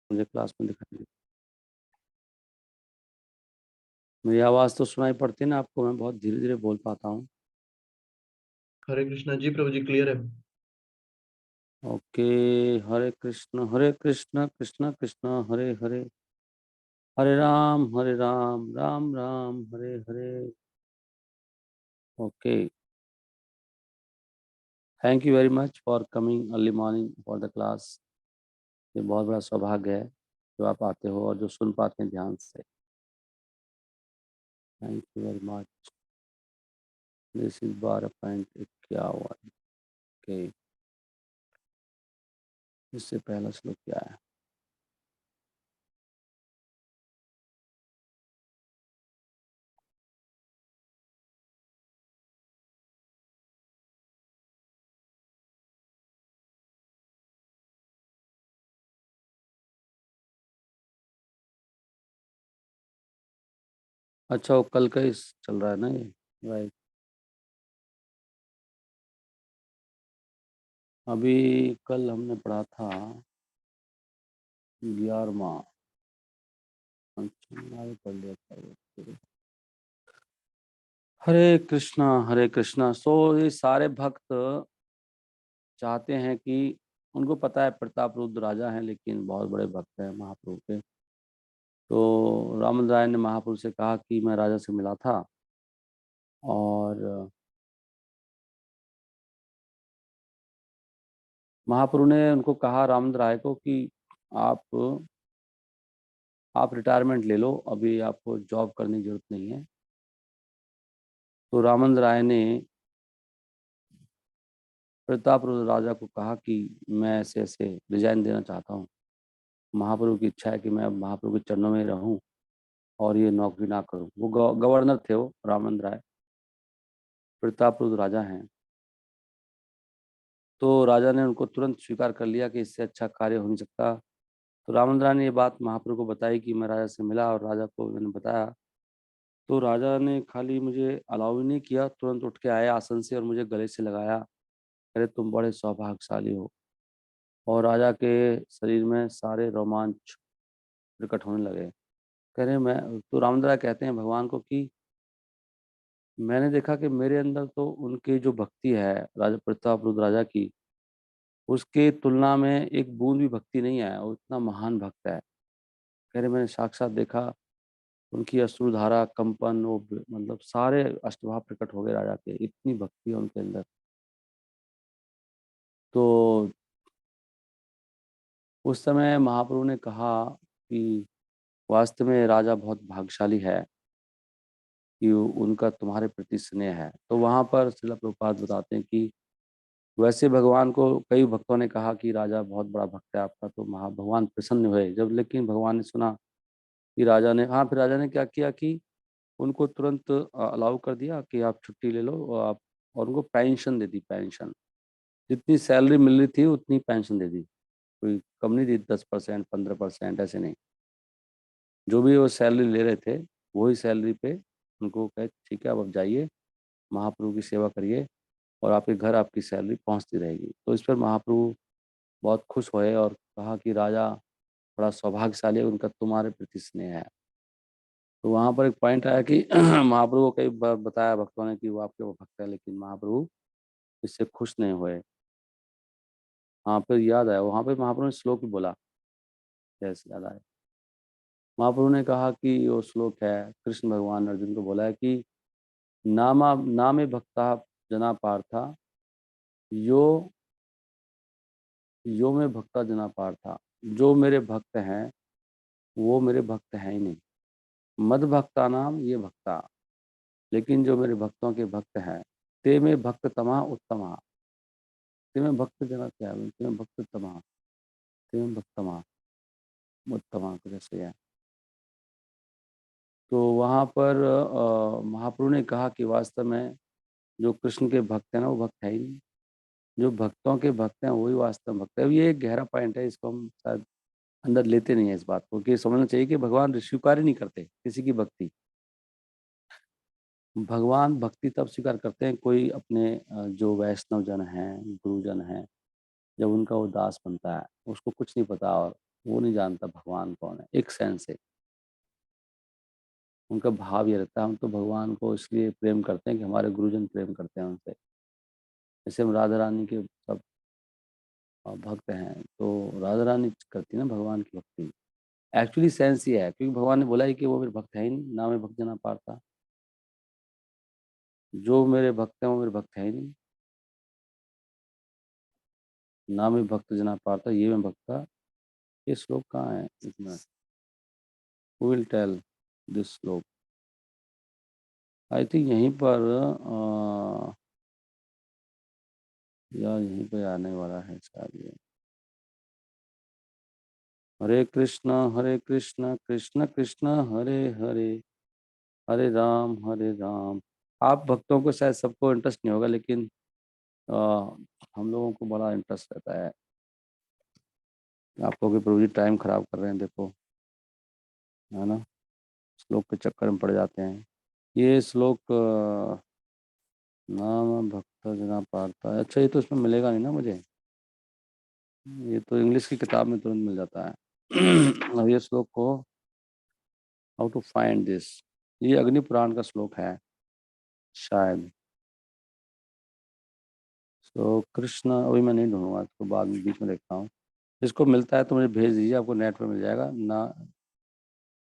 मुझे क्लास में दिखाई दे। मेरी आवाज़ तो सुनाई पड़ती है ना आपको? मैं बहुत धीरे-धीरे बोल पाता हूँ। हरे कृष्णा जी प्रभु जी क्लियर है। Okay, Hare Krishna, Krishna Krishna, Hare Hare, Hare Ram, Ram Ram, Hare Hare. Okay, thank you very much for coming early morning for the class. ये बहुत बड़ा सौभाग्य है जो आप आते हो और जो सुन पाते हैं ध्यान से। Thank you very much. This is 12.51। Okay, इससे पहला श्लोक क्या है? अच्छा, वो कल का ही चल रहा है ना ये? राइट। अभी कल हमने पढ़ा था 11वां। अच्छा, आगे पढ़ लिया था ये। हरे कृष्णा। सो ये सारे भक्त चाहते हैं कि उनको पता है प्रताप रुद्र राजा हैं, लेकिन बहुत बड़े भक्त हैं महाप्रभु के। तो रामन राय ने महाप्रभु से कहा कि मैं राजा से मिला था और महाप्रभु ने उनको कहा रामन राय को कि आप आप रिटायरमेंट ले लो, अभी आपको जॉब करने की जरूरत नहीं है। तो रामन राय ने प्रताप रुद्र राजा को कहा कि मैं ऐसे ऐसे रिजाइन देना चाहता हूँ। महाप्रभु की इच्छा है कि मैं महाप्रभु के चरणों में रहूं और ये नौकरी ना करूं। वो गवर्नर थे, वो रामन राय, प्रताप रुद्र राजा हैं। तो राजा ने उनको तुरंत स्वीकार कर लिया कि इससे अच्छा कार्य हो नहीं सकता। तो रामन राय ने ये बात महाप्रभु को बताई कि मैं राजा से मिला और राजा को मैंने बताया। तो राजा ने खाली मुझे अलाउ ही नहीं किया, तुरंत उठ के आए आसन से और मुझे गले से लगाया। अरे तुम बड़े सौभाग्यशाली हो। और राजा के शरीर में सारे रोमांच प्रकट होने लगे। कह रहे मैं तो रामन राय कहते हैं भगवान को कि मैंने देखा कि मेरे अंदर तो उनकी जो भक्ति है राजा प्रताप रुद्र राजा की, उसके तुलना में एक बूंद भी भक्ति नहीं है। वो इतना महान भक्त है। कह रहे मैंने साक्षात देखा उनकी अश्रुधारा, कंपन, वो मतलब सारे अष्टभाव प्रकट हो गए राजा के, इतनी भक्ति है उनके अंदर। तो उस समय महाप्रभु ने कहा कि वास्तव में राजा बहुत भाग्यशाली है कि उनका तुम्हारे प्रति स्नेह है। तो वहां पर श्रील प्रभुपाद बताते हैं कि वैसे भगवान को कई भक्तों ने कहा कि राजा बहुत बड़ा भक्त है आपका, तो महा भगवान प्रसन्न हुए जब। लेकिन भगवान ने सुना कि राजा ने, हाँ, फिर राजा ने क्या किया कि उनको तुरंत अलाउ कर दिया कि आप छुट्टी ले लो और आप, और उनको पेंशन दे दी। पेंशन जितनी सैलरी मिल रही थी उतनी पेंशन दे दी। कोई कम नहीं दी, 10%, 15%, ऐसे नहीं। जो भी वो सैलरी ले रहे थे वही सैलरी पे उनको कहे ठीक है अब आप जाइए, महाप्रभु की सेवा करिए और आपके घर आपकी सैलरी पहुंचती रहेगी। तो इस पर महाप्रभु बहुत खुश हुए और कहा कि राजा बड़ा सौभाग्यशाली है, उनका तुम्हारे प्रति स्नेह है। तो वहां पर एक पॉइंट आया कि महाप्रभु को कई बार बताया भक्तों ने कि वो आपके वो भक्त है, लेकिन महाप्रभु इससे खुश नहीं हुए। हाँ, फिर याद आया, वहां पे महाप्रभु ने श्लोक भी बोला। जैसे याद आया, महाप्रभु ने कहा कि वो श्लोक है, कृष्ण भगवान अर्जुन को बोला है कि नामे भक्ता जना पार्था, यो यो में भक्ता जना पार्था। जो मेरे भक्त हैं वो मेरे भक्त हैं ही नहीं। मद भक्ता नाम ये भक्ता, लेकिन जो मेरे भक्तों के भक्त हैं, ते में भक्त तमा उत्तमा। ते में भक्त जना क्या है? ते में भक्त तमा, ते में भक्तमा उत्तमा कुछ ऐसे है। तो वहाँ पर महाप्रभु ने कहा कि वास्तव में जो कृष्ण के भक्त हैं ना वो भक्त है ही नहीं। जो भक्तों के भक्त हैं वही वास्तव में भक्त है। अब ये एक गहरा पॉइंट है, इसको हम शायद अंदर लेते नहीं है इस बात को, कि समझना चाहिए कि भगवान स्वीकार ही नहीं करते किसी की भक्ति। भगवान भक्ति तब स्वीकार करते हैं कोई अपने जो वैष्णव जन हैं, गुरुजन हैं, जब उनका वो दास बनता है, उसको कुछ नहीं पता और वो नहीं जानता भगवान कौन है, एक सेंस से। उनका भाव ये रहता है, हम तो भगवान को इसलिए प्रेम करते हैं कि हमारे गुरुजन प्रेम करते हैं उनसे। जैसे हम राधा रानी के सब भक्त हैं, तो राधा रानी करती है ना भगवान की भक्ति। एक्चुअली सेंस ये है, क्योंकि भगवान ने बोला ही कि वो मेरे भक्त है ही नहीं, ना मैं भक्त जना पारता। जो मेरे भक्त हैं वो मेरे भक्त है ही नहीं, ना मैं भक्त जना पारता, ये मैं भक्ता। ये श्लोक कहाँ है इसमें? हु विल टेल दिस श्लोक? आई थिंक यहीं पर या यहीं पे आने वाला है शायद ये। हरे कृष्ण कृष्ण कृष्ण हरे हरे, हरे राम। आप भक्तों को शायद सबको इंटरेस्ट नहीं होगा, लेकिन आ, हम लोगों को बड़ा इंटरेस्ट रहता है। आप लोग प्रभु जी टाइम खराब कर रहे हैं, देखो, है ना, श्लोक के चक्कर में पड़ जाते हैं। ये श्लोक नाम भक्त जना पारता है। अच्छा, ये तो इसमें मिलेगा नहीं ना मुझे, ये तो इंग्लिश की किताब में तुरंत मिल जाता है। अब ये श्लोक को हाउ टू फाइंड दिस, ये अग्नि पुराण का श्लोक है शायद। तो कृष्ण अभी मैं नहीं ढूंढूंगा, इसको बाद में बीच में देखता हूँ। जिसको मिलता है तो मुझे भेज दीजिए, आपको नेट पे मिल जाएगा ना।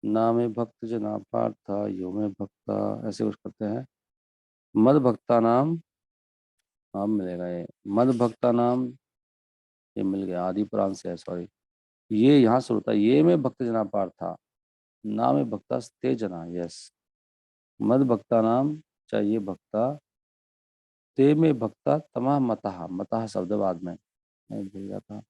ना में भक्त जना पार्थ यो में भक्ता, ऐसे कुछ करते हैं। मद भक्ता नाम, हाँ मिलेगा ये। मद भक्ता नाम, ये मिल गया, आदि पुराण से है, सॉरी। ये यहाँ से होता है, ये में भक्त जना पार्था, ना में भक्ता ते जना, यस। मद भक्ता नाम, चाहिए भक्ता, ते में भक्ता तमा मतः, मतः शब्द बाद में मैं भूल गया था।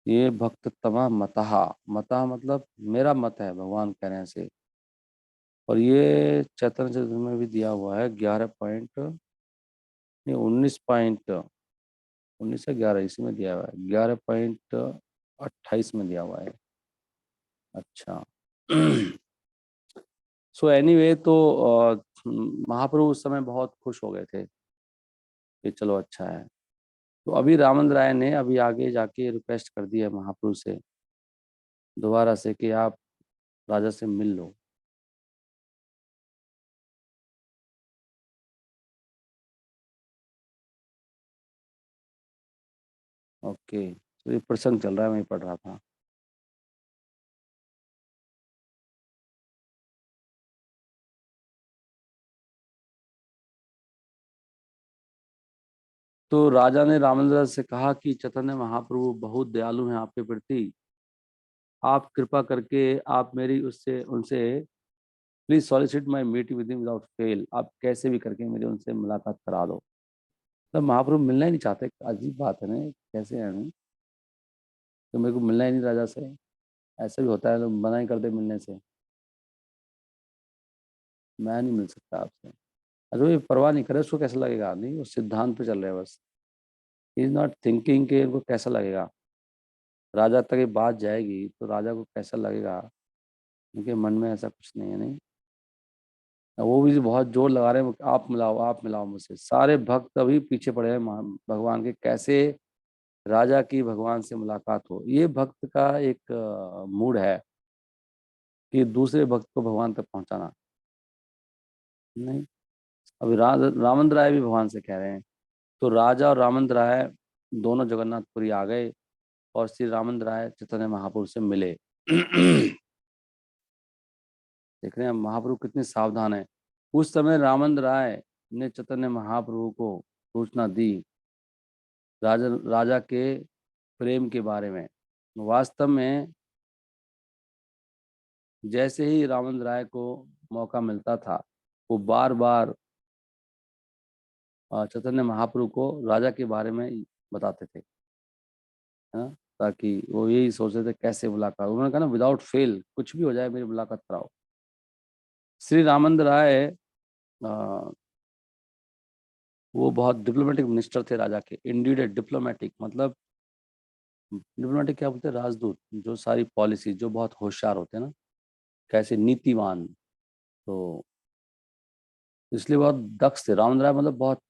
ये भक्त तमा मतः, मतः मतलब मेरा मत है, भगवान कहने से। और ये चैतन्य चरित्र में भी दिया हुआ है, 11 पॉइंट, नहीं 19 पॉइंट, 19 से 11 इसी में दिया हुआ है, 11.28 में दिया हुआ है। अच्छा। सो एनीवे, तो महाप्रभु उस समय बहुत खुश हो गए थे कि चलो अच्छा है। तो अभी रामचंद्र राय ने अभी आगे जाके रिक्वेस्ट कर दी है महाप्रभु से दोबारा से कि आप राजा से मिल लो। ओके, तो ये प्रसंग चल रहा है, मैं पढ़ रहा था। तो राजा ने रामचंद्र से कहा कि चैतन्य महाप्रभु बहुत दयालु हैं आपके प्रति, आप कृपा करके आप मेरी उससे उनसे please solicit my meeting with him without fail, आप कैसे भी करके मेरी उनसे मुलाकात करा दो। तो महाप्रभु मिलना ही नहीं चाहते, अजीब बात है ना, कैसे है नहीं? तो मेरे को मिलना ही नहीं राजा से, ऐसा भी होता है, लोग मना ही कर दे मिलने से, मैं नहीं मिल सकता आपसे। अच्छा, ये परवाह नहीं करे उसको कैसा लगेगा, नहीं वो सिद्धांत पे चल रहे हैं बस। ही इज नॉट थिंकिंग कि इनको कैसा लगेगा। राजा तक ये बात जाएगी तो राजा को कैसा लगेगा, उनके मन में ऐसा कुछ नहीं है, नहीं। वो भी बहुत जोर लगा रहे हैं, आप मिलाओ मुझसे। सारे भक्त अभी पीछे पड़े हैं भगवान के, कैसे राजा की भगवान से मुलाकात हो। ये भक्त का एक मूड है कि दूसरे भक्त को भगवान तक पहुंचाना। नहीं, अभी रामचंद्र राय भी भगवान से कह रहे हैं। तो राजा और रामचंद्र राय दोनों जगन्नाथपुरी आ गए और श्री रामचंद्र राय चैतन्य महाप्रभु से मिले। देख रहे हैं महाप्रभु कितने सावधान है। उस समय रामचंद्र राय ने चैतन्य महाप्रभु को सूचना दी राजा के प्रेम के बारे में। वास्तव में जैसे ही रामचंद्र राय को मौका मिलता था, वो बार बार चैतन्य महाप्रभु को राजा के बारे में बताते थे, हाँ, ताकि वो यही सोचते थे कैसे मुलाकात। उन्होंने कहा ना, विदाउट फेल कुछ भी हो जाए मेरी मुलाकात कराओ। श्री रामचंद्र राय वो बहुत डिप्लोमेटिक मिनिस्टर थे राजा के, इंडीड ए डिप्लोमेटिक, मतलब डिप्लोमेटिक क्या बोलते हैं, राजदूत, जो सारी पॉलिसी, जो बहुत होशियार होते हैं ना, कैसे नीतिवान। तो इसलिए बहुत दक्ष थे रामचंद्र राय, मतलब बहुत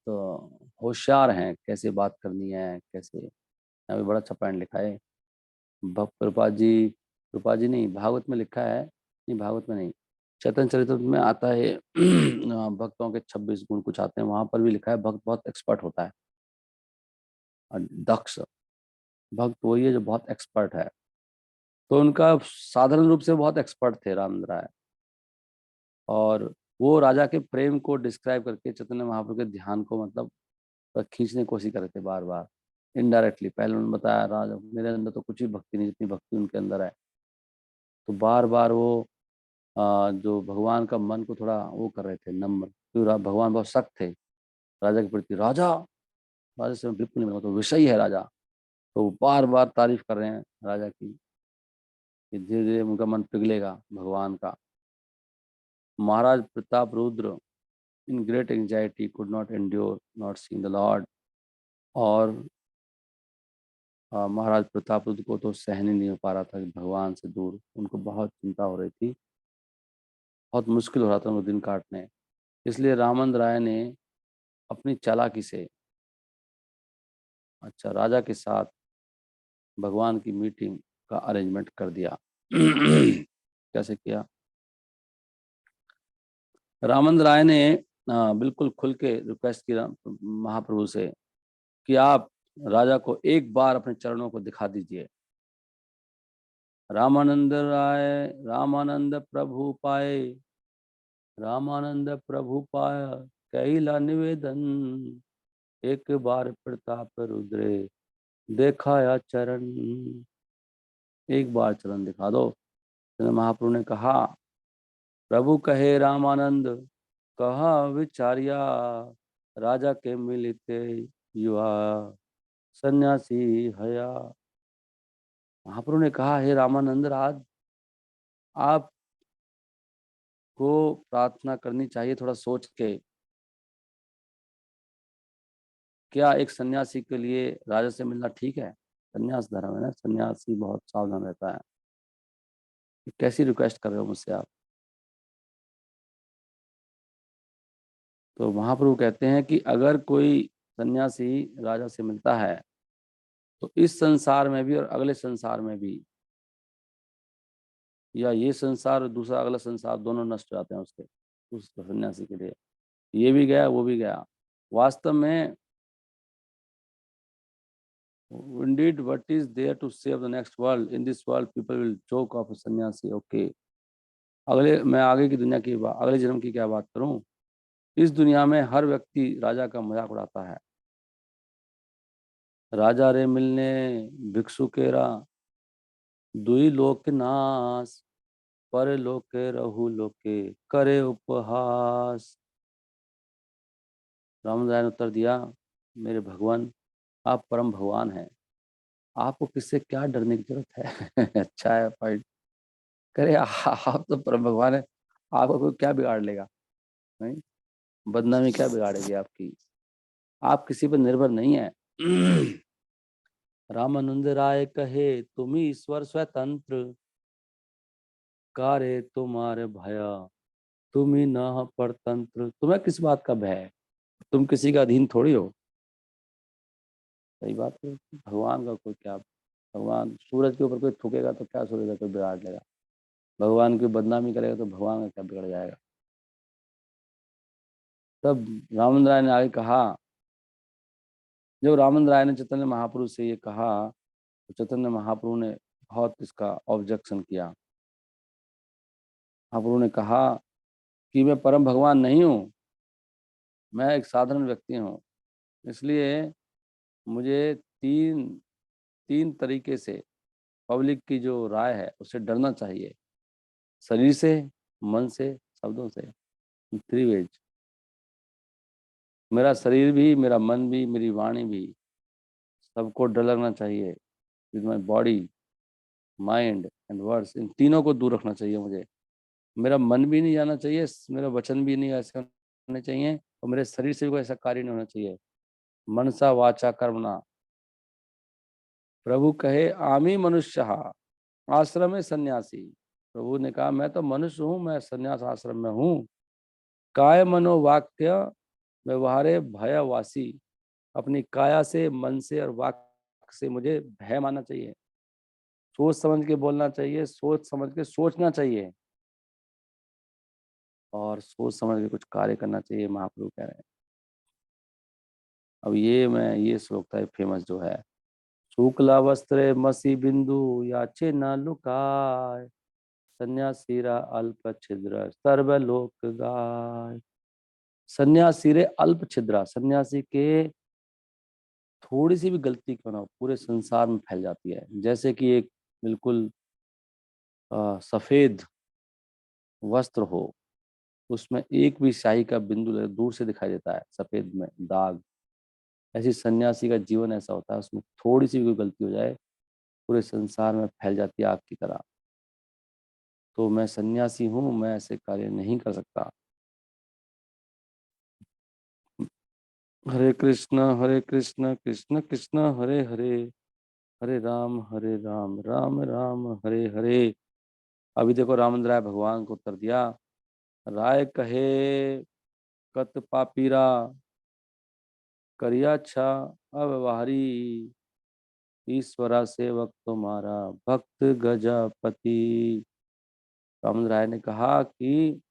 होशियार हैं, कैसे बात करनी है कैसे। यहाँ भी बड़ा अच्छा पॉइंट लिखा है, प्रभुपाद जी नहीं, भागवत में लिखा है, नहीं भागवत में नहीं, चैतन्य चरितामृत में आता है भक्तों के 26 गुण कुछ आते हैं, वहां पर भी लिखा है भक्त बहुत एक्सपर्ट होता है। और दक्ष भक्त वही है जो बहुत एक्सपर्ट है। तो उनका साधारण रूप से बहुत एक्सपर्ट थे रामचंद्र राय, और वो राजा के प्रेम को डिस्क्राइब करके चैतन्य महाप्रभु के ध्यान को मतलब खींचने की कोशिश कर रहे थे बार बार, इनडायरेक्टली। पहले उन्होंने बताया राजा मेरे अंदर तो कुछ भी भक्ति नहीं जितनी भक्ति उनके अंदर है। तो बार बार वो जो भगवान का मन को थोड़ा वो कर रहे थे नम्र, क्योंकि भगवान बहुत सख्त थे राजा के प्रति। राजा राजा से मैं बिल्कुल नहीं मिलूंगा, तो विषयी है राजा। तो वो बार बार तारीफ कर रहे हैं राजा की, कि धीरे धीरे उनका मन पिघलेगा भगवान का। Maharaj Pratap Rudra in great anxiety could not endure not seeing the lord. और महाराज प्रताप रुद्र को तो सहन ही नहीं हो पा रहा था कि भगवान से दूर, उनको बहुत चिंता हो रही थी, बहुत मुश्किल हो रहा था उनको दिन काटने। इसलिए रामचंद्र राय ने अपनी चालाकी से अच्छा राजा के साथ भगवान की मीटिंग का अरेंजमेंट कर दिया। कैसे किया? रामचंद्र राय ने बिल्कुल खुल के रिक्वेस्ट की महाप्रभु से कि आप राजा को एक बार अपने चरणों को दिखा दीजिए। रामानंद राय रामानंद प्रभु पाए, रामानंद प्रभु पाया कैला निवेदन, एक बार प्रताप रुद्रे देखाया चरण। एक बार चरण दिखा दो। तो महाप्रभु ने कहा, प्रभु कहे रामानंद कहा विचारिया, राजा के मिलते युवा सन्यासी हया। महाप्रभु ने कहा, हे रामानंद राज, आपको प्रार्थना करनी चाहिए थोड़ा सोच के। क्या एक सन्यासी के लिए राजा से मिलना ठीक है? सन्यास धर्म है ना, सन्यासी बहुत सावधान रहता है। कैसी रिक्वेस्ट कर रहे हो मुझसे आप? तो महाप्रभु कहते हैं कि अगर कोई सन्यासी राजा से मिलता है तो इस संसार में भी और अगले संसार में भी, या ये संसार और दूसरा अगला संसार दोनों नष्ट हो जाते हैं उसके, उस सन्यासी के लिए। ये भी गया वो भी गया। वास्तव में indeed what is there to save the next world? In this world people will joke of a सन्यासी। ओके, अगले मैं आगे की दुनिया की अगले जन्म की क्या बात करूं? इस दुनिया में हर व्यक्ति राजा का मजाक उड़ाता है। राजा रे मिलने भिक्षु केरा, दुई लोक नाश, पर लोके रहु लोके करे उपहास। रामदास ने उत्तर दिया, मेरे भगवान आप परम भगवान हैं, आपको किससे क्या डरने की जरूरत है? अच्छा है पॉइंट। करे आप तो परम भगवान है, आपको कोई क्या बिगाड़ लेगा? नहीं, बदनामी क्या बिगाड़ेगी आपकी? आप किसी पर निर्भर नहीं है। रामानंद राय कहे तुम ईश्वर स्वतंत्र, कारे तुम्हारे भया तुम ही न परतंत्र। तुम्हें किस बात का भय है? तुम किसी का अधीन थोड़ी हो। सही बात है। भगवान का कोई क्या, भगवान सूरज के ऊपर कोई थूकेगा तो क्या सूरज का कोई बिगाड़ लेगा? भगवान की बदनामी करेगा तो भगवान का क्या बिगड़ जाएगा? तब रामचंद्र राय ने आगे कहा, जब रामचंद्र राय ने चैतन्य महाप्रभु से ये कहा तो चैतन्य महाप्रभु ने बहुत इसका ऑब्जेक्शन किया। महाप्रभु ने कहा कि मैं परम भगवान नहीं हूँ, मैं एक साधारण व्यक्ति हूँ। इसलिए मुझे तीन तीन तरीके से पब्लिक की जो राय है उससे डरना चाहिए। शरीर से, मन से, शब्दों से। Three ways. मेरा शरीर भी, मेरा मन भी, मेरी वाणी भी, सबको डर लगना चाहिए। With my body, mind and words, इन तीनों को दूर रखना चाहिए मुझे। मेरा मन भी नहीं जाना चाहिए, मेरा वचन भी नहीं ऐसे होने चाहिए, और मेरे शरीर से भी कोई ऐसा कार्य नहीं होना चाहिए। मनसा वाचा कर्मणा। प्रभु कहे आमी मनुष्य आश्रम में सन्यासी। प्रभु ने कहा मैं तो मनुष्य हूँ, मैं सन्यास आश्रम में हूँ। काय मनोवाक्य व्यवहारे भयवासी। अपनी काया से, मन से और वाक्य से मुझे भय मानना चाहिए। सोच समझ के बोलना चाहिए, सोच समझ के सोचना चाहिए और सोच समझ के कुछ कार्य करना चाहिए, महाप्रभु कह रहे हैं। अब ये श्लोक था फेमस जो है, शुक्ला वस्त्रे मसी बिंदु याचे न लुकाय, सन्यासीरा अल्प छिद्र सर्वलोक गाय। सन्यासी रे अल्प छिद्रा, सन्यासी के थोड़ी सी भी गलती क्यों ना हो पूरे संसार में फैल जाती है। जैसे कि एक बिल्कुल सफेद वस्त्र हो, उसमें एक भी स्याही का बिंदु दूर से दिखाई देता है, सफेद में दाग। ऐसी सन्यासी का जीवन ऐसा होता है, उसमें थोड़ी सी भी कोई गलती हो जाए पूरे संसार में फैल जाती है आग की तरह। तो मैं सन्यासी हूँ, मैं ऐसे कार्य नहीं कर सकता। हरे कृष्ण कृष्ण कृष्ण हरे हरे, हरे राम राम राम हरे हरे। अभी देखो रामचंद्र राय भगवान को उत्तर दिया, राय कहे कत पापीरा, करिया छा अव्यवहारी, ईश्वरा सेवक तुम्हारा भक्त गजापति। रामचंद्र राय ने कहा कि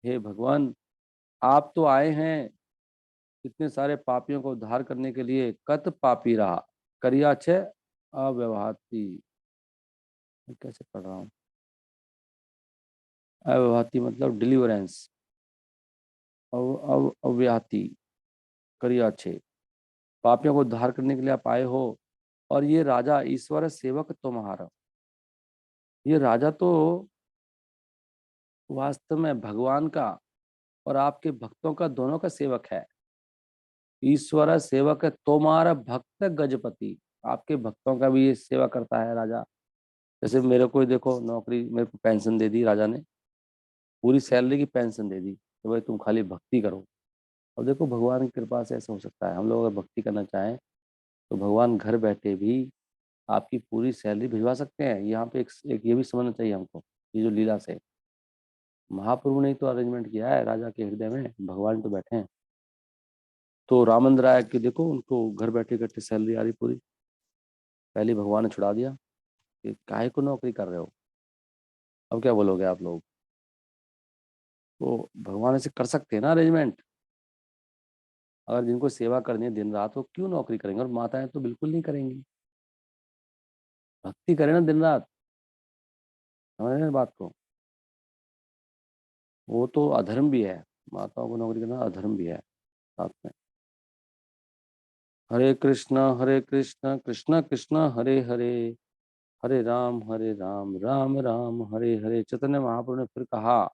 हे भगवान, आप तो आए हैं इतने सारे पापियों को उद्धार करने के लिए, कत पापी रहा, करिया छे अव्यवहाती। कैसे पढ़ रहा हूँ, अव्यवहाती मतलब डिलीवरेंस, अव्याहति, करिया छे, पापियों को उद्धार करने के लिए आप आए हो। और ये राजा ईश्वर सेवक तुम्हारा, ये राजा तो वास्तव में भगवान का और आपके भक्तों का दोनों का सेवक है। ईश्वर सेवक है तुम्हारा भक्त गजपति, आपके भक्तों का भी ये सेवा करता है राजा। जैसे मेरे को ही देखो नौकरी, मेरे को पेंशन दे दी राजा ने, पूरी सैलरी की पेंशन दे दी, तो भाई तुम खाली भक्ति करो। अब देखो भगवान की कृपा से ऐसा हो सकता है, हम लोग अगर भक्ति करना चाहें तो भगवान घर बैठे भी आपकी पूरी सैलरी भिजवा सकते हैं। यहाँ पे एक ये भी समझना चाहिए हमको, ये जो लीला से महाप्रभु ने तो अरेंजमेंट किया है, राजा के हृदय में भगवान तो बैठे हैं। तो रामचंद्र राय के देखो उनको घर बैठे बैठे सैलरी आ रही पूरी, पहले भगवान ने छुड़ा दिया कि काहे को नौकरी कर रहे हो। अब क्या बोलोगे आप लोग, तो भगवान ऐसे कर सकते हैं ना अरेंजमेंट। अगर जिनको सेवा करनी है दिन रात, वो क्यों नौकरी करेंगे, और माताएं तो बिल्कुल नहीं करेंगी, भक्ति करें ना दिन रात। समझ रहे हैं बात को, वो तो अधर्म भी है, माताओं को नौकरी करना अधर्म भी है साथ में। हरे कृष्ण कृष्ण कृष्ण हरे हरे, हरे राम राम हरे हरे। चैतन्य महाप्रभु ने फिर कहा,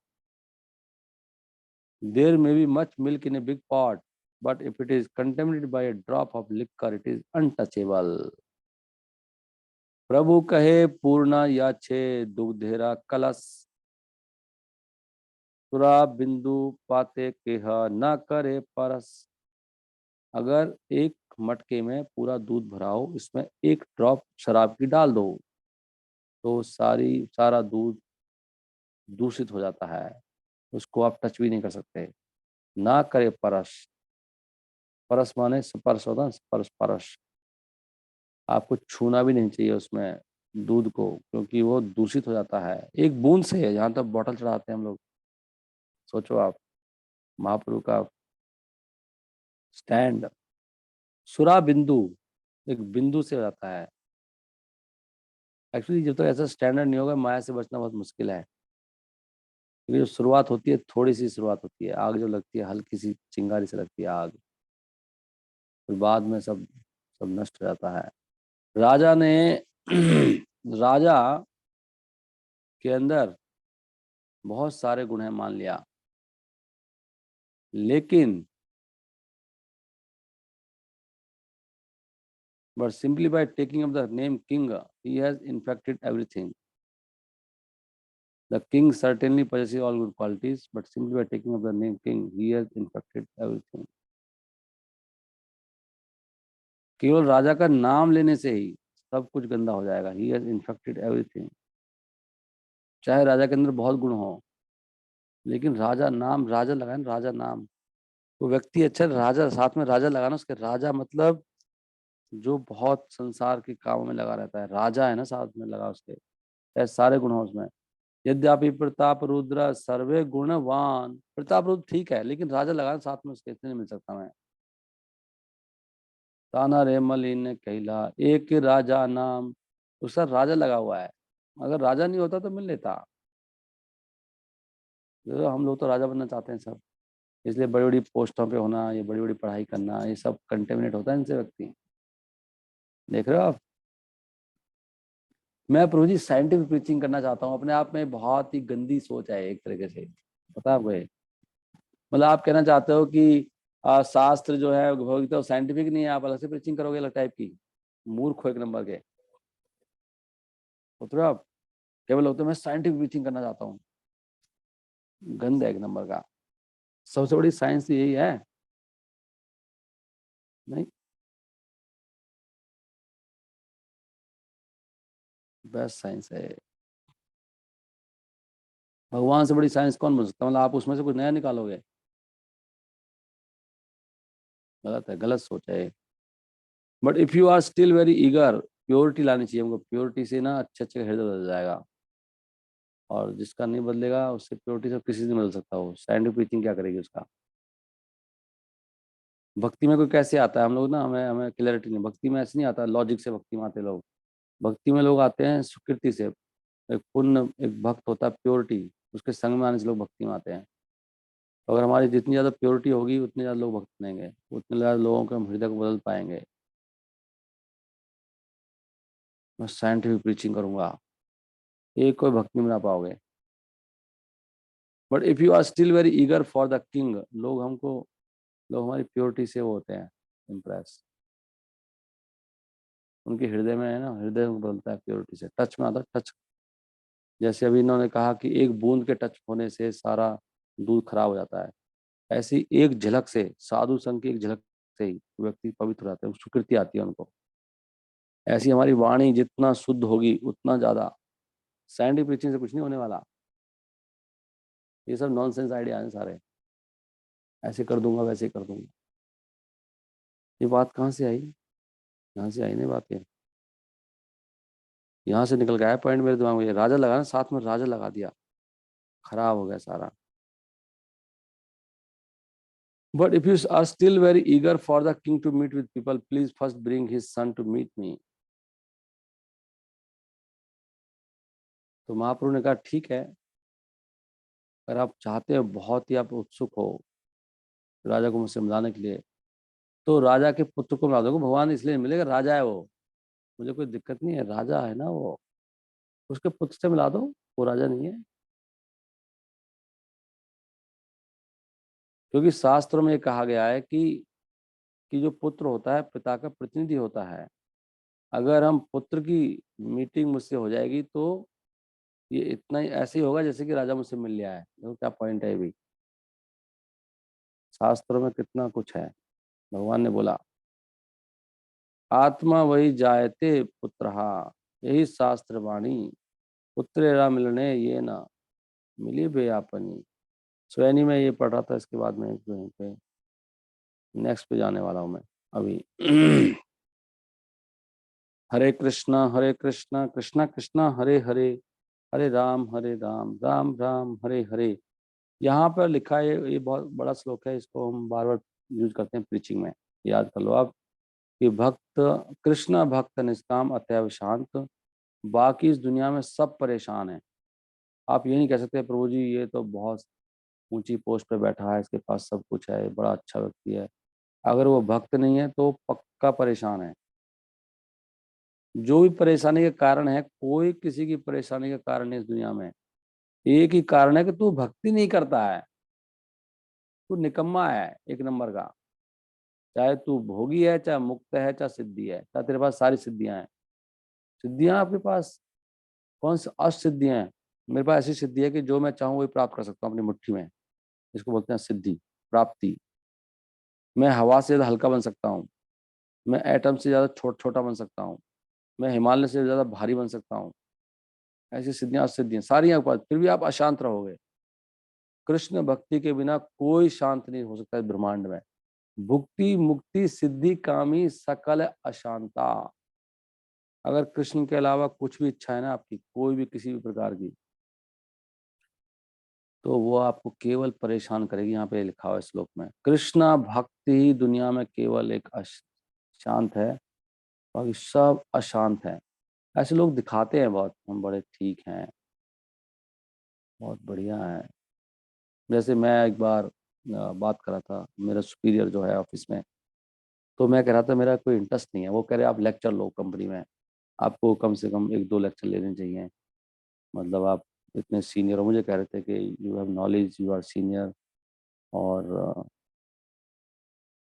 there may be much milk in a big pot, but if it is contaminated by a drop of liquor it is untouchable. प्रभु कहे पूर्णा या छे दुग्धेरा कलश, सुरा बिंदु पाते केह न करे परस। अगर एक मटके में पूरा दूध भरा हो, इसमें एक ड्रॉप शराब की डाल दो, तो सारा दूध दूषित हो जाता है, उसको आप टच भी नहीं कर सकते। ना करे परस, परस माने स्पर्श होता है, स्पर्श परस, आपको छूना भी नहीं चाहिए उसमें दूध को, क्योंकि वो दूषित हो जाता है एक बूंद से। जहां तक बॉटल चढ़ाते हैं हम लोग, सोचो आप, महाप्रभु का स्टैंड, सुरा बिंदु, एक बिंदु से हो जाता है। एक्चुअली जब तक ऐसा स्टैंडर्ड नहीं होगा, माया से बचना बहुत मुश्किल है। क्योंकि जो शुरुआत होती है, थोड़ी सी शुरुआत होती है, आग जो लगती है हल्की सी चिंगारी से लगती है आग, फिर बाद में सब सब नष्ट हो जाता है। राजा ने राजा के अंदर बहुत सारे गुण हैं मान लिया, लेकिन but simply by taking up the name king, he has infected everything. The king certainly possesses all good qualities, but simply by taking up the name king, he has infected everything. केवल राजा का नाम लेने से ही सब कुछ गंदा हो जाएगा। He has infected everything. चाहे राजा के अंदर बहुत गुण हो, लेकिन राजा नाम, राजा लगाए ना, राजा नाम, वो व्यक्ति अच्छा, राजा साथ में राजा लगाना, उसके राजा मतलब जो बहुत संसार के कामों में लगा रहता है, राजा है ना साथ में लगा उसके, चाहे सारे गुण हो उसमें। यद्यपि प्रताप रुद्र सर्वे गुणवान, प्रताप रुद्र ठीक है, लेकिन राजा लगा साथ में उसके, इतने नहीं मिल सकता मैं। ताना रे मलिन ने कहला एक राजा नाम, उसका राजा लगा हुआ है। अगर राजा नहीं होता तो मिल लेता। हम लोग तो राजा बनना चाहते हैं सब, इसलिए बड़ी बड़ी पोस्टों पे होना, ये बड़ी बड़ी पढ़ाई करना, ये सब कंटेमिनेट होता है इनसे व्यक्ति। देख रहे हो आप। मैं प्रभु जी साइंटिफिक प्रीचिंग करना चाहता हूँ, अपने आप में बहुत ही गंदी सोच है एक तरीके से, पता है आपको ये? मतलब आप कहना चाहते हो कि शास्त्र जो है भगवदगीता वो साइंटिफिक नहीं है, आप अलग से प्रीचिंग करोगे अलग टाइप की। मूर्ख हो एक नंबर के, उतरो आप। केवल होते मैं साइंटिफिक प्रीचिंग करना चाहता हूँ, गंद है एक नंबर का। सबसे बड़ी साइंस यही है। नहीं, बेस्ट साइंस है। भगवान से बड़ी साइंस कौन बन सकता है? मतलब आप उसमें से कुछ नया निकालोगे? गलत है, गलत सोच है। But if you are still very eager, purity लानी चाहिए हमको, प्योरिटी से ना अच्छे अच्छे हृदय बदल जाएगा। और जिसका नहीं बदलेगा उससे प्योरिटी से किसी से नहीं बदल सकता। वो साइंटिफिक प्रीचिंग क्या करेगी उसका? भक्ति में कोई कैसे आता है? हम लोग ना, हमें हमें क्लैरिटी नहीं, भक्ति में ऐसे नहीं आता लॉजिक से भक्ति में आते लोग। भक्ति में लोग आते हैं सुकृति से। एक पुण्य, एक भक्त होता है प्योरिटी, उसके संग में आने से लोग भक्ति में आते हैं। तो अगर हमारी जितनी ज़्यादा प्योरिटी होगी उतने ज़्यादा लोग भक्त बनेंगे, उतने ज़्यादा लोगों के हम हृदय को बदल पाएंगे। मैं साइंटिफिक प्रीचिंग करूंगा, एक कोई भक्त नहीं बना पाओगे। But if you are still very eager for the king, लोग हमारी प्योरिटी से वो होते हैं इम्प्रेस। उनके हृदय में है ना, हृदय को बदलता है प्योरिटी से, टच में आता है टच। जैसे अभी इन्होंने कहा कि एक बूंद के टच होने से सारा दूध खराब हो जाता है, ऐसी एक झलक से, साधु संघ की एक झलक से ही व्यक्ति पवित्र हो जाता है, सुकृति आती है उनको। ऐसी हमारी वाणी जितना शुद्ध होगी उतना ज्यादा। साइंटिफिक प्रीचिंग से कुछ नहीं होने वाला, ये सब नॉनसेंस आइडिया हैं सारे। ऐसे कर दूंगा, वैसे कर दूंगा। ये बात कहाँ से आई? यहाँ से आई नहीं बात ये, यहाँ से निकल गया है पॉइंट मेरे दिमाग में। ये राजा लगा ना साथ में, राजा लगा दिया, खराब हो गया सारा। But if you are still very eager for the king to meet with people, please first bring his son to meet me. तो महाप्रभु ने कहा ठीक है, अगर आप चाहते हो, बहुत ही आप उत्सुक हो राजा को मुझसे मिलाने के लिए, तो राजा के पुत्र को मिला दोगे। भगवान इसलिए मिलेगा, राजा है वो, मुझे कोई दिक्कत नहीं है, राजा है ना वो, उसके पुत्र से मिला दो, वो राजा नहीं है। क्योंकि शास्त्रों में ये कहा गया है कि जो पुत्र होता है पिता का प्रतिनिधि होता है। अगर हम पुत्र की मीटिंग मुझसे हो जाएगी तो ये इतना ही ऐसे ही होगा जैसे कि राजा मुझसे मिल लिया है। देखो क्या पॉइंट है ये भी, शास्त्रों में कितना कुछ है। भगवान ने बोला आत्मा वही जायते पुत्रहा, यही शास्त्र वाणी, पुत्रेरा मिलने ये ना मिली बेयापनी। स्वैनी में ये पढ़ रहा था, इसके बाद में पे नेक्स्ट पे जाने वाला हूँ मैं अभी। हरे कृष्णा कृष्णा कृष्णा हरे हरे, हरे राम राम राम हरे हरे। यहाँ पर लिखा है, ये बहुत बड़ा श्लोक है, इसको हम बार बार यूज करते हैं प्रीचिंग में। याद कर लो आप कि भक्त, कृष्ण भक्त निष्काम अतएव शांत, बाकी इस दुनिया में सब परेशान है। आप ये नहीं कह सकते प्रभु जी ये तो बहुत ऊंची पोस्ट पे बैठा है, इसके पास सब कुछ है, बड़ा अच्छा व्यक्ति है। अगर वो भक्त नहीं है तो पक्का परेशान है। जो भी परेशानी के कारण है, कोई किसी की परेशानी का कारण नहीं इस दुनिया में। एक ही कारण है कि तू भक्ति नहीं करता है, तू निकम्मा है एक नंबर का। चाहे तू भोगी है, चाहे मुक्त है, चाहे सिद्धि है, चाहे तेरे पास सारी सिद्धियां हैं। सिद्धियां आपके पास कौन सी असिद्धियां हैं? मेरे पास ऐसी सिद्धि है कि जो मैं चाहूँ वही प्राप्त कर सकता हूँ अपनी मुट्ठी में। इसको बोलते हैं सिद्धि, प्राप्ति। मैं हवा से ज्यादा हल्का बन सकता हूँ, मैं एटम से ज्यादा छोटा बन सकता हूँ, मैं हिमालय से ज्यादा भारी बन सकता हूँ। ऐसी सिद्धियां असिद्धियां सारी आपके पास, फिर भी आप अशांत रहोगे। कृष्ण भक्ति के बिना कोई शांत नहीं हो सकता इस ब्रह्मांड में। भुक्ति मुक्ति सिद्धि कामी सकल अशांता। अगर कृष्ण के अलावा कुछ भी इच्छा है ना आपकी, कोई भी किसी भी प्रकार की, तो वो आपको केवल परेशान करेगी। यहाँ पे लिखा हुआ है श्लोक में, कृष्णा भक्ति ही दुनिया में केवल एक शांत है, बाकी सब अशांत है। ऐसे लोग दिखाते हैं बहुत, हम बड़े ठीक हैं, बहुत बढ़िया हैं। जैसे मैं एक बार बात कर रहा था, मेरा सुपीरियर जो है ऑफिस में, तो मैं कह रहा था मेरा कोई इंटरेस्ट नहीं है। वो कह रहे आप लेक्चर लो कंपनी में, आपको कम से कम 1-2 लेक्चर लेने चाहिए, मतलब आप इतने सीनियर हो। मुझे कह रहे थे कि you have knowledge, you are senior, और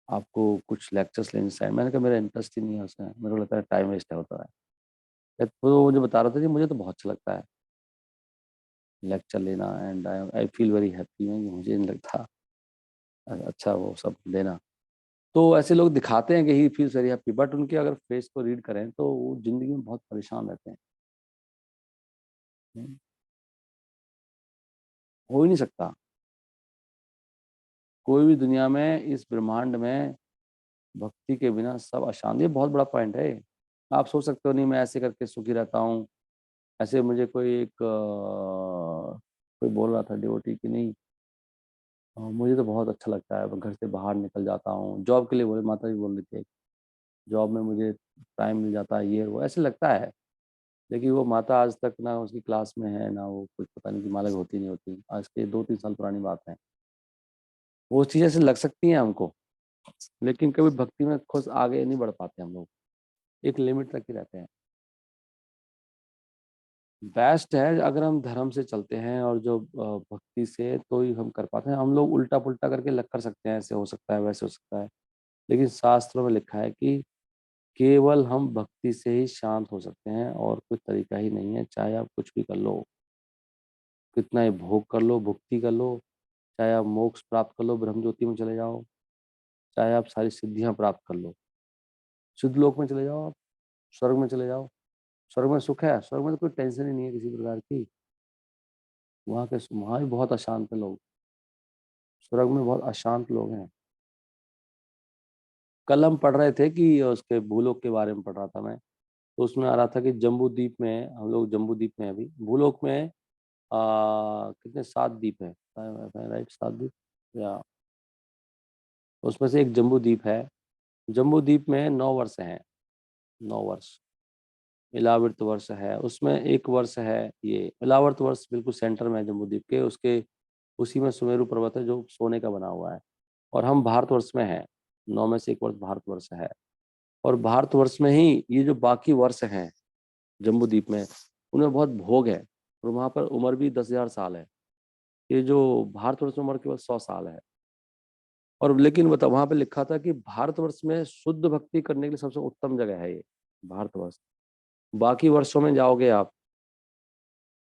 आपको कुछ लेक्चर्स लेने चाहिए। मैंने कहा मेरा इंटरेस्ट ही नहीं है उसमें, मेरे को लगता है टाइम वेस्ट होता है। तो मुझे बता रहा था कि मुझे तो बहुत अच्छा लगता है लेक्चर लेना, and I feel very happy. में मुझे नहीं लगता अच्छा वो सब लेना। तो ऐसे लोग दिखाते हैं कि he feels very happy, but उनके अगर फेस को रीड करें तो वो जिंदगी में बहुत परेशान रहते हैं। हो ही नहीं सकता कोई भी दुनिया में, इस ब्रह्मांड में भक्ति के बिना सब अशांत। ये बहुत बड़ा पॉइंट है। आप सोच सकते हो नहीं मैं ऐसे करके सुखी रहता हूँ। ऐसे मुझे कोई एक कोई बोल रहा था डिवोटी कि नहीं, मुझे तो बहुत अच्छा लगता है, मैं घर से बाहर निकल जाता हूँ जॉब के लिए, बोले माता जी बोल रही थी, जॉब में मुझे टाइम मिल जाता है, ये वो ऐसे लगता है। लेकिन वो माता आज तक ना उसकी क्लास में है, ना वो कुछ पता नहीं कि मालक होती नहीं होती, आज के 2-3 साल पुरानी बात है। वो चीज़ें ऐसे लग सकती हैं हमको, लेकिन कभी भक्ति में खुद आगे नहीं बढ़ पाते हम लोग, एक लिमिट तक ही रहते हैं। बेस्ट है अगर हम धर्म से चलते हैं और जो भक्ति से तो ही हम कर पाते हैं। हम लोग उल्टा पुल्टा करके लग कर सकते हैं, ऐसे हो सकता है वैसे हो सकता है, लेकिन शास्त्रों में लिखा है कि केवल हम भक्ति से ही शांत हो सकते हैं, और कोई तरीका ही नहीं है। चाहे आप कुछ भी कर लो, कितना ही भोग कर लो, भुक्ति कर लो, चाहे आप मोक्ष प्राप्त कर लो, ब्रह्म ज्योति में चले जाओ, चाहे आप सारी सिद्धियां प्राप्त कर लो, सिद्ध लोक में चले जाओ, आप स्वर्ग में चले जाओ। स्वर्ग में सुख है, स्वर्ग में तो कोई टेंशन ही नहीं है किसी प्रकार की। वहाँ भी बहुत अशांत है लोग, स्वर्ग में बहुत अशांत लोग हैं। कल हम पढ़ रहे थे कि उसके भूलोक के बारे में पढ़ रहा था मैं, तो उसमें आ रहा था कि जम्बू द्वीप में, हम लोग जम्बू द्वीप में अभी, भूलोक में कितने 7 द्वीप है, राइट, 7 द्वीप या, उसमें से एक जम्बू द्वीप है। जम्बू द्वीप में 9 वर्ष हैं, 9 वर्ष। इलावर्त वर्ष है, उसमें एक वर्ष है ये इलावर्त वर्ष, बिल्कुल सेंटर में है जम्बू द्वीप के, उसके उसी में सुमेरु पर्वत है जो सोने का बना हुआ है। और हम भारतवर्ष में हैं, 9 में से एक वर्ष भारतवर्ष है। और भारतवर्ष में ही ये जो बाकी वर्ष हैं जम्बू द्वीप में, उनमें बहुत भोग है, और वहाँ पर उम्र भी 10,000 साल है। ये जो भारतवर्ष में उम्र केवल 100 साल है। और लेकिन बता, वहां पे लिखा था कि भारतवर्ष में शुद्ध भक्ति करने के लिए सबसे उत्तम जगह है ये भारतवर्ष। बाकी वर्षों में जाओगे आप,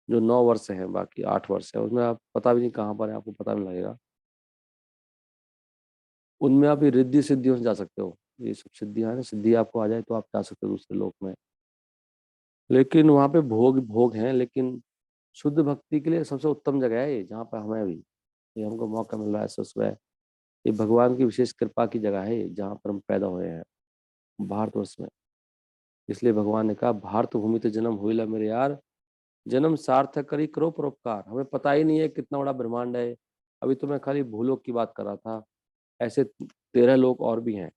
जो 9 वर्ष हैं, बाकी 8 वर्ष है, उसमें आप पता भी नहीं कहाँ पर है, आपको पता नहीं लगेगा। उनमें आप ये रिद्धि सिद्धियों से जा सकते हो, ये सब सिद्धियां है ना, सिद्धि आपको आ जाए तो आप जा सकते हो दूसरे लोक में। लेकिन वहां पे भोग भोग हैं, लेकिन शुद्ध भक्ति के लिए सबसे उत्तम जगह है ये, जहाँ पर हमें भी ये हमको मौका मिल रहा है सुबह। ये भगवान की विशेष कृपा की जगह है ये, जहाँ पर हम पैदा हुए हैं, भारतवर्ष में। इसलिए भगवान ने कहा भारत भूमि तो जन्म हुई ला मेरे यार, जन्म सार्थक करी करो परोपकार। हमें पता ही नहीं है कितना बड़ा ब्रह्मांड है। अभी तो मैं खाली भूलोक की बात कर रहा था, ऐसे 13 लोग और भी हैं।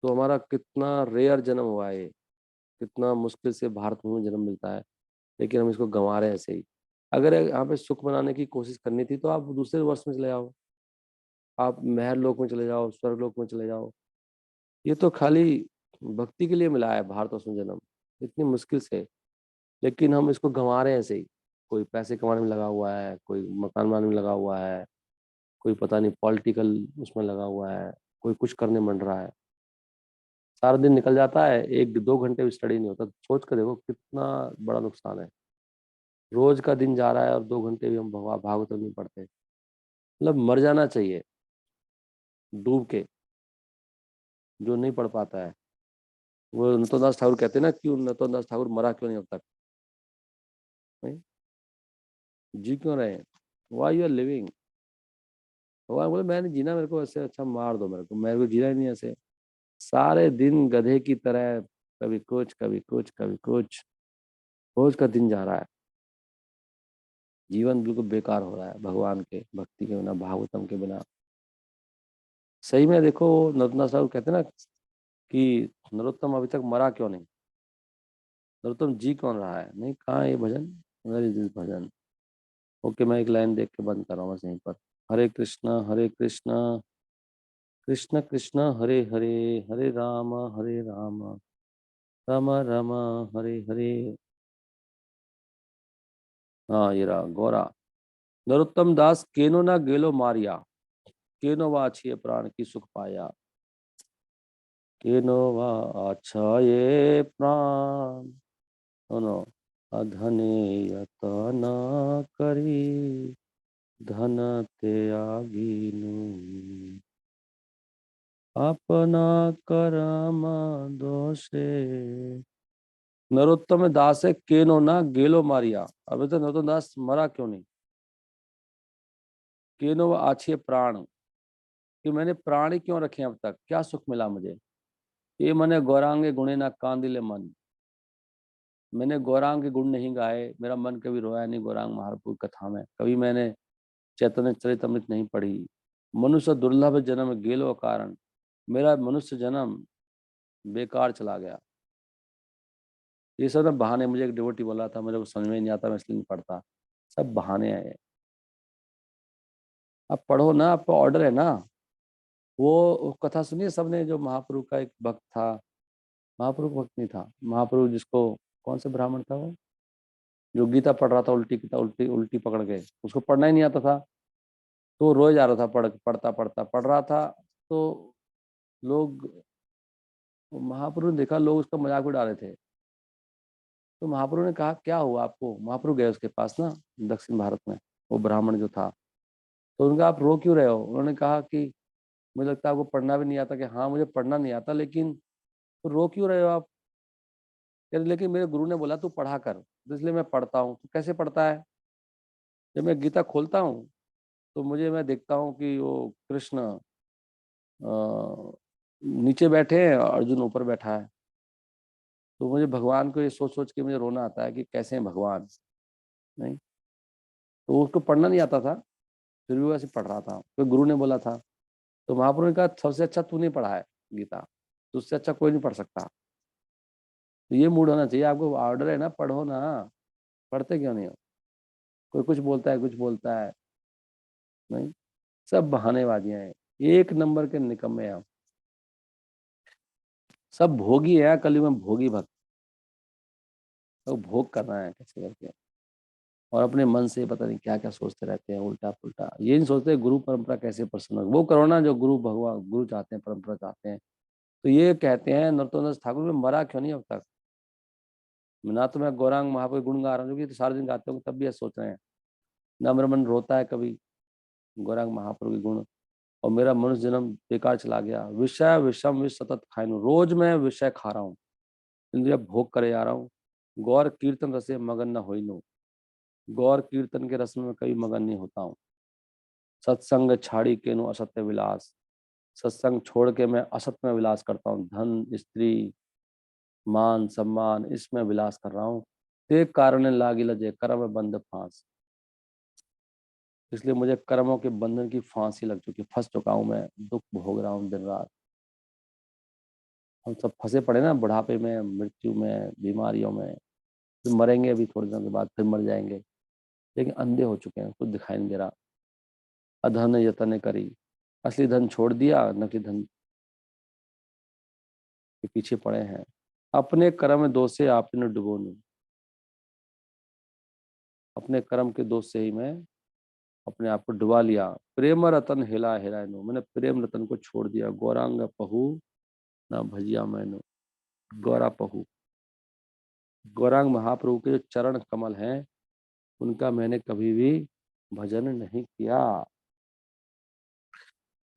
तो हमारा कितना रेयर जन्म हुआ है ये, कितना मुश्किल से भारत भूमि में जन्म मिलता है, लेकिन हम इसको गंवा रहे हैं ऐसे ही। अगर यहाँ पे सुख मनाने की कोशिश करनी थी तो आप दूसरे वर्ष में चले जाओ, आप महर लोक में चले जाओ, स्वर्ग लोक में चले जाओ। ये तो खाली भक्ति के लिए मिला है भारतवर्ष में जन्म, इतनी मुश्किल से। लेकिन हम इसको गंवा रहे हैं ऐसे ही। कोई पैसे कमाने में लगा हुआ है, कोई मकान बनाने में लगा हुआ है, कोई पता नहीं पॉलिटिकल उसमें लगा हुआ है, कोई कुछ करने मंड रहा है। सारा दिन निकल जाता है, 1-2 घंटे भी स्टडी नहीं होता। सोच कर देखो कितना बड़ा नुकसान है। रोज का दिन जा रहा है और 2 घंटे भी हम भागवत नहीं पढ़ते। मतलब मर जाना चाहिए डूब के, जो नहीं पढ़ पाता है। वो नतोदास ठाकुर कहते हैं ना, क्यों नतोदास ठाकुर मरा क्यों नहीं अब तक, नहीं? जी क्यों रहे? Why you are living? भगवान बोले मैं नहीं जीना, मेरे को ऐसे अच्छा मार दो, मेरे को जीना ही नहीं ऐसे। सारे दिन गधे की तरह कभी कुछ, कभी कुछ, कभी कुछ, रोज का दिन जा रहा है। जीवन बिल्कुल बेकार हो रहा है भगवान के भक्ति के बिना, भागवतम के बिना। सही में देखो, नरोत्तम साहब कहते हैं ना कि नरोत्तम अभी तक मरा क्यों नहीं, नरोत्तम जी कौन रहा है, नहीं कहाँ है ये भजन, where is this bhajan. Okay, मैं एक लाइन देख के बंद कर रहा हूँ बस यहीं पर। हरे कृष्णा कृष्ण कृष्ण हरे हरे, हरे राम राम राम हरे हरे। हाँ ये रहा गौरा। नरोत्तम दास केनो ना गेलो मारिया, केनो वाछिए प्राण की सुख पाया, केनो वाछाये प्राण, सुनो, अधने यतन करी, धन त्यागिनु, अपना करम दोषे। नरोत्तम दास है केनो ना गेलो मारिया, अभी तो नरोत्तम दास मरा क्यों नहीं। केनो आछे प्राण, कि मैंने प्राण ही क्यों रखे अब तक, क्या सुख मिला मुझे। ये मने गौरांगे गुणे ना कांदिले मन, मैंने गौरांग के गुण नहीं गाए, मेरा मन कभी रोया नहीं गौरांग महाप्रभु की कथा में, कभी मैंने चैतन्य चरितमृत नहीं पढ़ी। मनुष्य दुर्लभ जन्म गेलो कारण, मेरा मनुष्य जन्म बेकार चला गया। ये सब ना बहाने, मुझे एक डिवोटी बोला था, मुझे वो समझ में नहीं आता, मैं इसलिए नहीं पढ़ता, सब बहाने हैं ये। आप पढ़ो ना, आपका ऑर्डर है ना। वो कथा सुनिए सबने, जो महाप्रभु का एक भक्त था, महाप्रभु का भक्त नहीं था, महाप्रभु जिसको, कौन से ब्राह्मण था वो, जो गीता पढ़ रहा था उल्टी, गीता उल्टी उल्टी पकड़ के, उसको पढ़ना ही नहीं आता था, तो वो रोज जा रहा था, पढ़ रहा था। तो लोग, महाप्रभु ने देखा लोग उसका मजाक उड़ा रहे थे, तो महाप्रभु ने कहा क्या हुआ आपको, महाप्रभु गए उसके पास ना, दक्षिण भारत में, वो ब्राह्मण जो था, तो उनका आप रो क्यों रहे हो, उन्होंने कहा कि मुझे लगता है आपको पढ़ना भी नहीं आता, कि हाँ मुझे पढ़ना नहीं आता, लेकिन तो रो क्यों रहे हो आप, यार लेकिन मेरे गुरु ने बोला तू पढ़ा कर, तो इसलिए मैं पढ़ता हूँ। तो कैसे पढ़ता है, जब मैं गीता खोलता हूँ तो मैं देखता हूँ कि वो कृष्ण नीचे बैठे हैं और अर्जुन ऊपर बैठा है, तो मुझे भगवान को ये सोच सोच के मुझे रोना आता है कि कैसे हैं भगवान। नहीं, तो उसको पढ़ना नहीं आता था, फिर भी वैसे पढ़ रहा था, तो गुरु ने बोला था। तो महाप्रभु ने कहा सबसे अच्छा तू नहीं पढ़ा है गीता, तुझसे अच्छा कोई नहीं पढ़ सकता। तो ये मूड होना चाहिए आपको, ऑर्डर है ना, पढ़ो ना, पढ़ते क्यों नहीं हो। कोई कुछ बोलता है, कुछ बोलता है, नहीं, सब बहानेबाजियां हैं, एक नंबर के निकम्मे हैं आप। सब भोगी है कलयुग में, भोगी भक्त, तो भोग करना है कैसे करके, और अपने मन से पता नहीं क्या क्या सोचते रहते हैं, उल्टा पुल्टा, ये नहीं सोचते गुरु परंपरा कैसे प्रसन्न हो। वो करो ना जो गुरु भगवान गुरु चाहते हैं, परंपरा चाहते हैं। तो ये कहते हैं नरोत्तम दास ठाकुर में मरा क्यों नहीं अब तक। ना तो मैं गौरांग महाप्रभु गुण गा रहा हूँ, जो कि तो सारे दिन गाते होंगे तब भी ऐसे सोच रहे हैं, ना मेरा मन रोता है कभी गौरांग महाप्रभु के गुण, और मेरा मनुष्य जन्म बेकार चला गया। विषय विषम विष सतत खाइनु, रोज मैं विषय खा रहा हूँ, इंद्रिय भोग करे जा रहा हूँ। गौर कीर्तन रसे मगन न होइनु, गौर कीर्तन के रस में कभी मगन नहीं होता हूँ। सत्संग छाड़ी केनु असत्य विलास, सत्संग छोड़ के मैं असत्य में विलास करता हूँ, धन स्त्री मान सम्मान इसमें विलास कर रहा हूँ। ते कारण लागी लजे कर्म बंध फांस, इसलिए मुझे कर्मों के बंधन की फांसी लग चुकी, फंस चुका हूँ मैं, दुख भोग रहा हूँ दिन रात। हम सब फंसे पड़े ना, बुढ़ापे में, मृत्यु में, बीमारियों में, फिर मरेंगे अभी थोड़े दिनों के बाद, फिर मर जाएंगे, लेकिन अंधे हो चुके हैं, कुछ दिखाई नहीं दे रहा। अधन यतन करी, असली धन छोड़ दिया, नकली धन के पीछे पड़े हैं। अपने कर्म दोष से आपने डुबोनू, अपने कर्म के दोष से ही मैं अपने आप को डुबा लिया। प्रेम रतन हिला हिरायनु, मैंने प्रेम रतन को छोड़ दिया। गौरांग पहु ना भजिया मैनु, गौरा पहु, गौरांग महाप्रभु के जो चरण कमल हैं उनका मैंने कभी भी भजन नहीं किया।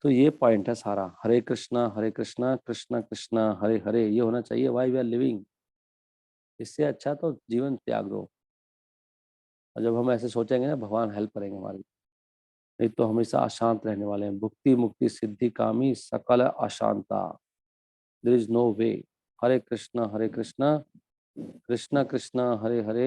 तो ये पॉइंट है सारा, हरे कृष्णा कृष्णा कृष्णा हरे हरे, ये होना चाहिए वाई वी आर लिविंग। इससे अच्छा तो जीवन त्याग दो। और जब हम ऐसे सोचेंगे ना, भगवान हेल्प करेंगे हमारी। नहीं तो हमेशा अशांत रहने वाले हैं। भुक्ति मुक्ति सिद्धि कामी सकल अशांता, देयर इज़ नो वे। हरे कृष्ण कृष्ण कृष्ण हरे हरे,